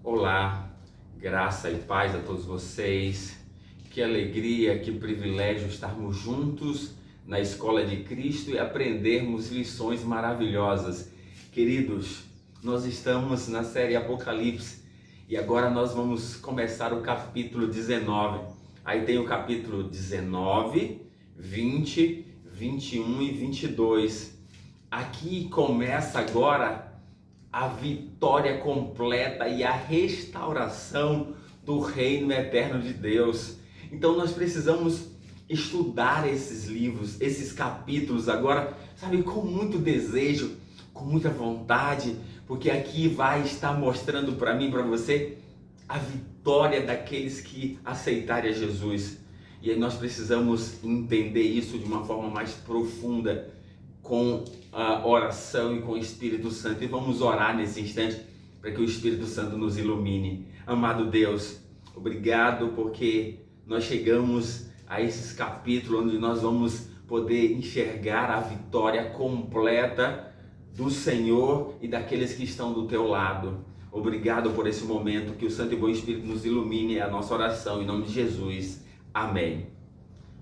Olá, graça e paz a todos vocês. Que alegria, que privilégio estarmos juntos na Escola de Cristo e aprendermos lições maravilhosas. Queridos, nós estamos na série Apocalipse e agora nós vamos começar o capítulo 19. Aí tem o capítulo 19, 20, 21 e 22. Aqui começa agora a vitória completa e a restauração do reino eterno de Deus. Então nós precisamos estudar esses livros, esses capítulos agora, sabe, com muito desejo, com muita vontade, porque aqui vai estar mostrando para mim, para você, a vitória daqueles que aceitarem a Jesus. E aí nós precisamos entender isso de uma forma mais profunda, com a oração e com o Espírito Santo. E vamos orar nesse instante para que o Espírito Santo nos ilumine. Amado Deus, obrigado porque nós chegamos a esses capítulos onde nós vamos poder enxergar a vitória completa do Senhor e daqueles que estão do teu lado. Obrigado por esse momento, que o Santo e Bom Espírito nos ilumine. É a nossa oração em nome de Jesus. Amém.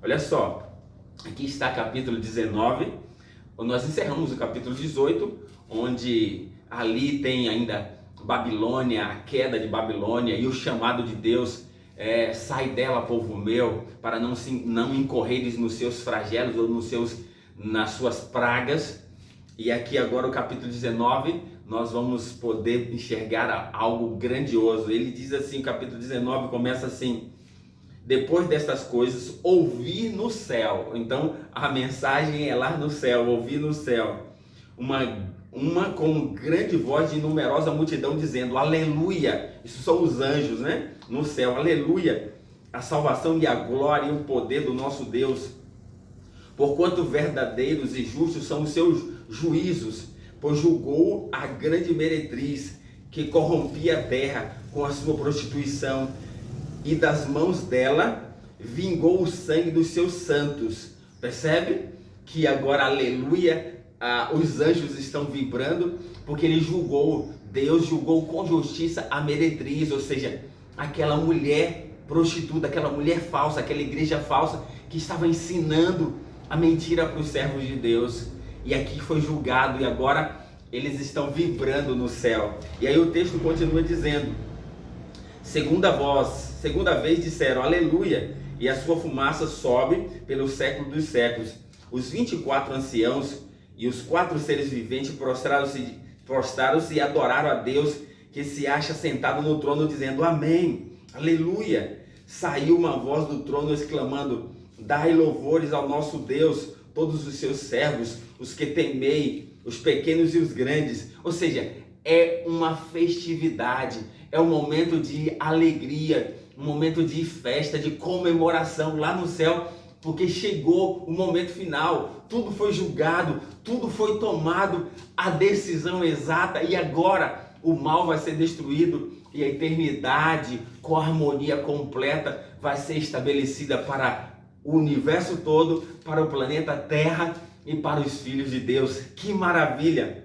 Olha só, aqui está capítulo 19. Nós encerramos o capítulo 18, onde ali tem ainda Babilônia, a queda de Babilônia e o chamado de Deus, sai dela, povo meu, para não incorreres nos seus flagelos ou nas suas pragas. E aqui agora o capítulo 19, nós vamos poder enxergar algo grandioso. Ele diz assim, o capítulo 19 começa assim: depois destas coisas, ouvi no céu. Então a mensagem é lá no céu, ouvi no céu, uma com grande voz de numerosa multidão dizendo: aleluia. Isso são os anjos, né? No céu, aleluia, a salvação e a glória e o poder do nosso Deus, porquanto verdadeiros e justos são os seus juízos, pois julgou a grande meretriz que corrompia a terra com a sua prostituição, e das mãos dela vingou o sangue dos seus santos. Percebe que agora, aleluia, os anjos estão vibrando, porque ele julgou, Deus julgou com justiça a meretriz, ou seja, aquela mulher prostituta, aquela mulher falsa, aquela igreja falsa que estava ensinando a mentira para os servos de Deus. E aqui foi julgado, e agora eles estão vibrando no céu. E aí o texto continua dizendo: segunda vez disseram aleluia, e a sua fumaça sobe pelo século dos séculos. Os 24 anciãos e os 4 seres viventes prostraram-se e adoraram a Deus que se acha sentado no trono, dizendo amém, aleluia. Saiu uma voz do trono exclamando: dai louvores ao nosso Deus, todos os seus servos, os que temei, os pequenos e os grandes. Ou seja, é uma festividade, é um momento de alegria, um momento de festa, de comemoração lá no céu, porque chegou o momento final, tudo foi julgado, tudo foi tomado, a decisão exata, e agora o mal vai ser destruído e a eternidade com a harmonia completa vai ser estabelecida para o universo todo, para o planeta Terra e para os filhos de Deus. Que maravilha!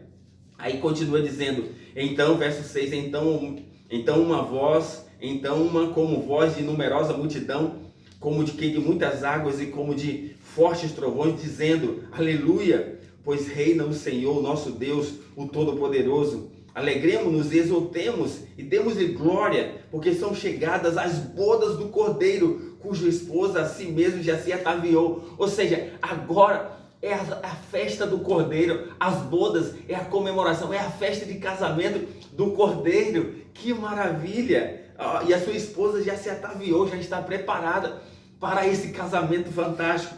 Aí continua dizendo, então, verso 6, então uma como voz de numerosa multidão, como de muitas águas e como de fortes trovões, dizendo, aleluia, pois reina o Senhor, nosso Deus, o Todo-Poderoso. Alegremos-nos e exultemos e demos-lhe glória, porque são chegadas as bodas do Cordeiro, cuja esposa a si mesmo já se ataviou. Ou seja, agora é a festa do Cordeiro, as bodas, é a comemoração, é a festa de casamento do Cordeiro. Que maravilha! E a sua esposa já se ataviou, já está preparada para esse casamento fantástico.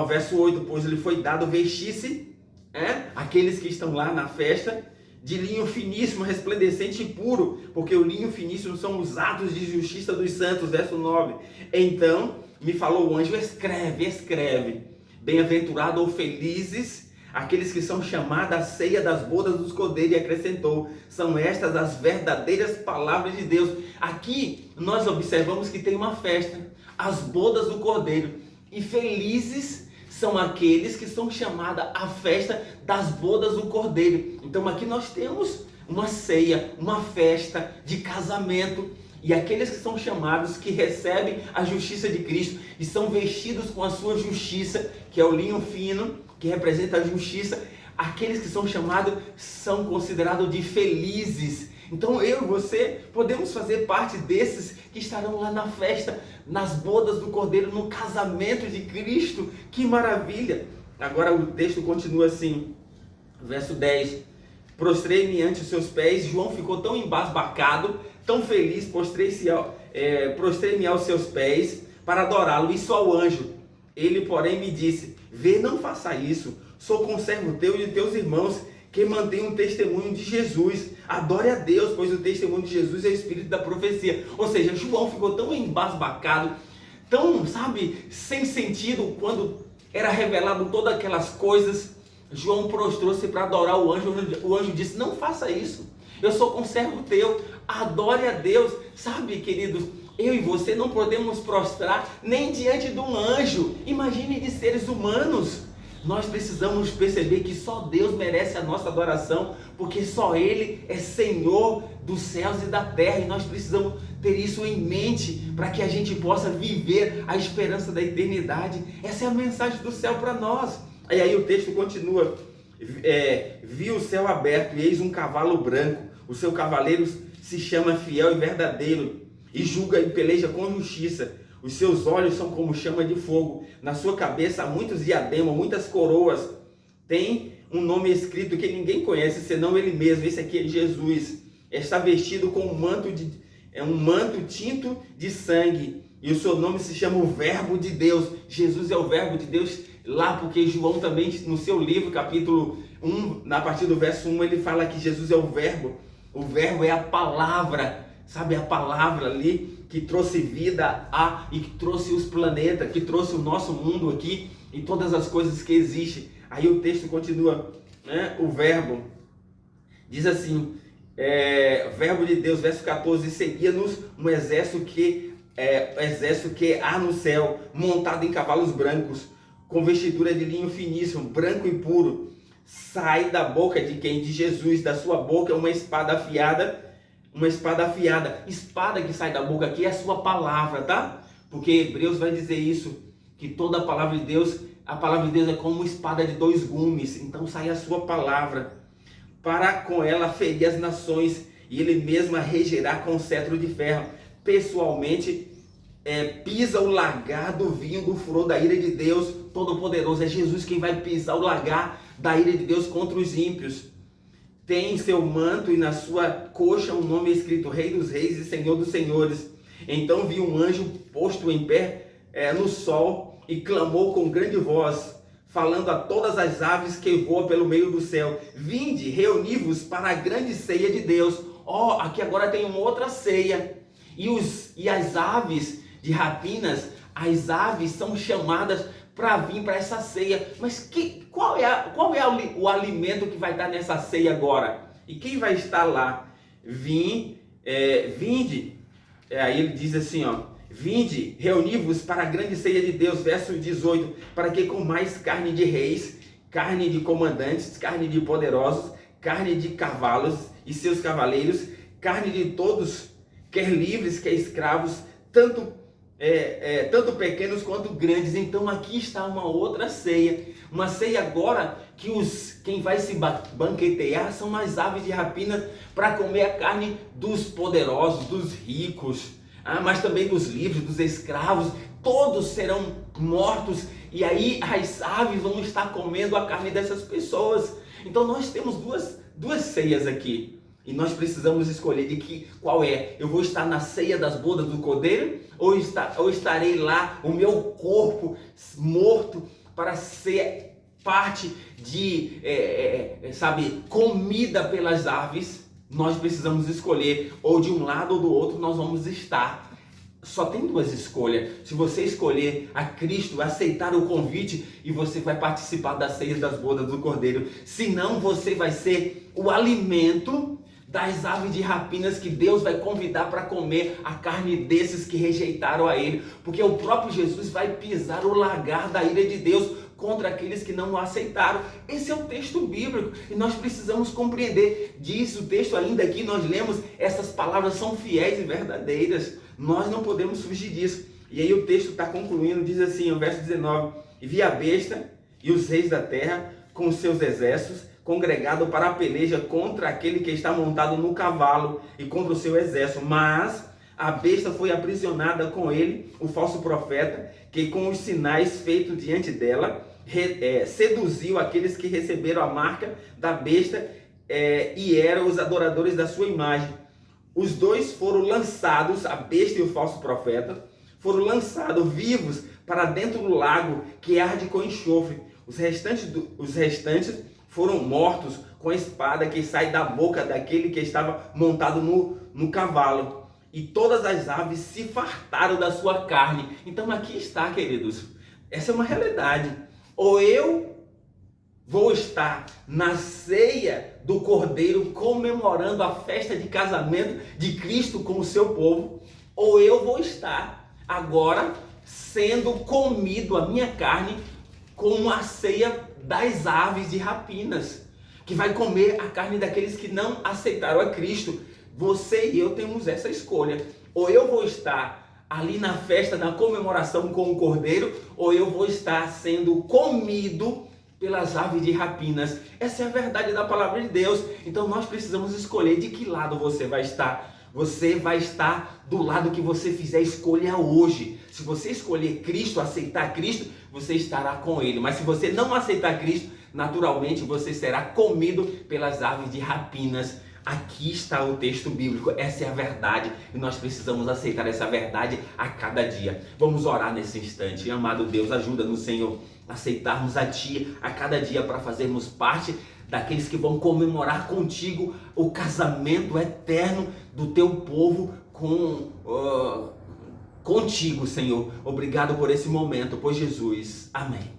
Verso 8, pois lhe foi dado vestir-se, aqueles que estão lá na festa, de linho finíssimo, resplandecente e puro, porque o linho finíssimo são os atos de justiça dos santos. Verso 9, então me falou o anjo, escreve, bem-aventurado ou felizes aqueles que são chamados à ceia das bodas dos cordeiros, e acrescentou, são estas as verdadeiras palavras de Deus. Aqui nós observamos que tem uma festa, as bodas do Cordeiro, e felizes são aqueles que são chamados à festa das bodas do Cordeiro. Então aqui nós temos uma ceia, uma festa de casamento. E aqueles que são chamados, que recebem a justiça de Cristo e são vestidos com a sua justiça, que é o linho fino, que representa a justiça, aqueles que são chamados são considerados de felizes. Então eu e você podemos fazer parte desses que estarão lá na festa, nas bodas do Cordeiro, no casamento de Cristo. Que maravilha! Agora o texto continua assim, verso 10. Prostrei-me ante os seus pés. João ficou tão embasbacado, tão feliz, prostrei-me aos seus pés para adorá-lo. Isso ao anjo. Ele, porém, me disse: vê, não faça isso. Sou conservo teu e de teus irmãos, que mantém um testemunho de Jesus. Adore a Deus, pois o testemunho de Jesus é o espírito da profecia. Ou seja, João ficou tão embasbacado, tão, sem sentido, quando era revelado todas aquelas coisas. João prostrou-se para adorar o anjo. O anjo disse: não faça isso. Eu sou conservo teu. Adore a Deus. Queridos, eu e você não podemos prostrar nem diante de um anjo. Imagine de seres humanos. Nós precisamos perceber que só Deus merece a nossa adoração, porque só Ele é Senhor dos céus e da terra, e nós precisamos ter isso em mente, para que a gente possa viver a esperança da eternidade. Essa é a mensagem do céu para nós. E aí o texto continua, vi o céu aberto, e eis um cavalo branco, o seu cavaleiro se chama Fiel e Verdadeiro, e julga e peleja com justiça. Os seus olhos são como chama de fogo. Na sua cabeça há muitos diademas, muitas coroas. Tem um nome escrito que ninguém conhece, senão ele mesmo. Esse aqui é Jesus. Está vestido com um manto tinto de sangue. E o seu nome se chama o Verbo de Deus. Jesus é o Verbo de Deus lá, porque João também, no seu livro, capítulo 1, a partir do verso 1, ele fala que Jesus é o Verbo. O Verbo é a palavra. A palavra ali que trouxe vida e que trouxe os planetas, que trouxe o nosso mundo aqui e todas as coisas que existem. Aí o texto continua, o verbo diz assim, Verbo de Deus, verso 14, seguia-nos um exército que há no céu, montado em cavalos brancos, com vestidura de linho finíssimo, branco e puro. Sai da boca de quem? De Jesus, da sua boca uma espada afiada. Espada que sai da boca aqui é a sua palavra, tá? Porque Hebreus vai dizer isso, que toda a palavra de Deus é como uma espada de dois gumes. Então sai a sua palavra, para com ela ferir as nações, e ele mesmo a regerá com cetro de ferro. Pessoalmente, pisa o lagar do vinho do furor da ira de Deus Todo-Poderoso. É Jesus quem vai pisar o lagar da ira de Deus contra os ímpios. Tem em seu manto e na sua coxa um nome escrito: Rei dos Reis e Senhor dos Senhores. Então vi um anjo posto em pé no sol e clamou com grande voz, falando a todas as aves que voam pelo meio do céu: vinde, reuni-vos para a grande ceia de Deus. Aqui agora tem uma outra ceia. E as aves de rapinas, as aves são chamadas para vir para essa ceia. Mas qual é o alimento que vai estar nessa ceia agora? E quem vai estar lá? Vinde. Aí ele diz assim, vinde, reuni-vos para a grande ceia de Deus, verso 18, para que comais carne de reis, carne de comandantes, carne de poderosos, carne de cavalos e seus cavaleiros, carne de todos, quer livres, quer escravos, tanto pequenos quanto grandes. Então aqui está uma outra ceia, uma ceia agora que quem vai se banquetear são as aves de rapina, para comer a carne dos poderosos, dos ricos, mas também dos livres, dos escravos. Todos serão mortos, e aí as aves vão estar comendo a carne dessas pessoas. Então nós temos duas ceias aqui. E nós precisamos escolher qual é. Eu vou estar na ceia das bodas do Cordeiro, ou estarei lá, o meu corpo morto, para ser parte de, comida pelas aves. Nós precisamos escolher, ou de um lado ou do outro nós vamos estar. Só tem duas escolhas. Se você escolher a Cristo, aceitar o convite, e você vai participar das ceias das bodas do Cordeiro. Senão você vai ser o alimento das aves de rapinas, que Deus vai convidar para comer a carne desses que rejeitaram a Ele. Porque o próprio Jesus vai pisar o lagar da ira de Deus contra aqueles que não o aceitaram. Esse é o texto bíblico e nós precisamos compreender. Diz o texto ainda aqui, nós lemos, essas palavras são fiéis e verdadeiras. Nós não podemos fugir disso. E aí o texto está concluindo, diz assim, o verso 19: e vi a besta e os reis da terra com os seus exércitos congregado para a peleja contra aquele que está montado no cavalo e contra o seu exército. Mas a besta foi aprisionada com ele, o falso profeta, que com os sinais feitos diante dela, seduziu aqueles que receberam a marca da besta e eram os adoradores da sua imagem. Os dois foram lançados, a besta e o falso profeta, foram lançados vivos para dentro do lago que arde com enxofre. Os restantes foram mortos com a espada que sai da boca daquele que estava montado no cavalo. E todas as aves se fartaram da sua carne. Então aqui está, queridos, essa é uma realidade. Ou eu vou estar na ceia do Cordeiro comemorando a festa de casamento de Cristo com o seu povo, ou eu vou estar agora sendo comido a minha carne com a ceia das aves de rapinas, que vai comer a carne daqueles que não aceitaram a Cristo. Você e eu temos essa escolha. Ou eu vou estar ali na festa, na comemoração com o Cordeiro, ou eu vou estar sendo comido pelas aves de rapinas. Essa é a verdade da palavra de Deus. Então nós precisamos escolher de que lado você vai estar. Você vai estar do lado que você fizer escolha hoje. Se você escolher Cristo, aceitar Cristo, você estará com Ele. Mas se você não aceitar Cristo, naturalmente você será comido pelas aves de rapinas. Aqui está o texto bíblico, essa é a verdade e nós precisamos aceitar essa verdade a cada dia. Vamos orar nesse instante. Amado Deus, ajuda-nos, Senhor, a aceitarmos a Ti a cada dia para fazermos parte daqueles que vão comemorar contigo o casamento eterno do Teu povo contigo, Senhor. Obrigado por esse momento, por Jesus. Amém.